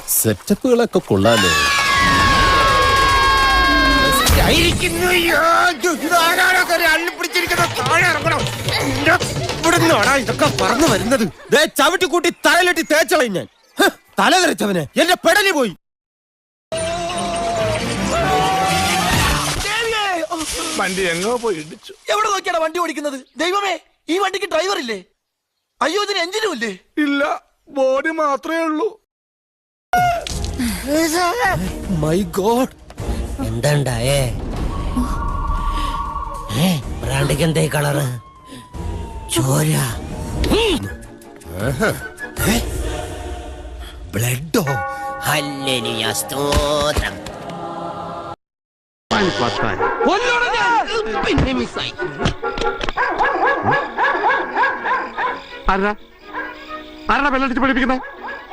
സെറ്റപ്പുകളൊക്കെ കൊള്ളാലോ. ഇതൊക്കെ പറന്നു വരുന്നത് ചവിട്ടി കൂട്ടി തലയിലിട്ടി തേച്ചളയും ഞാൻ. തല തെറിച്ചവന് എന്റെ പെടലി പോയി. വണ്ടി എങ്ങോ പോയി ഇടിച്ചു. എവിടെ നോക്കിയാണ് വണ്ടി ഓടിക്കുന്നത്? ദൈവമേ, ഈ വണ്ടിക്ക് ഡ്രൈവർ ഇല്ലേ? അയ്യോ, ഇതിന് എഞ്ചിനും ഇല്ലേ? ഇല്ല, ബോഡി മാത്രമേ ഉള്ളൂ. My God, എന്താണ്ടായേ? ബ്രാൻഡിക്ക് എന്തേ കളറ്? ചോര, ബ്ലഡോ? ഹല്ലേലൂയ, സ്തോത്രം. പിന്നെ മിസ്സായി. ആരാ ബെല്ലടിച്ച് പഠിപ്പിക്കുന്നത്?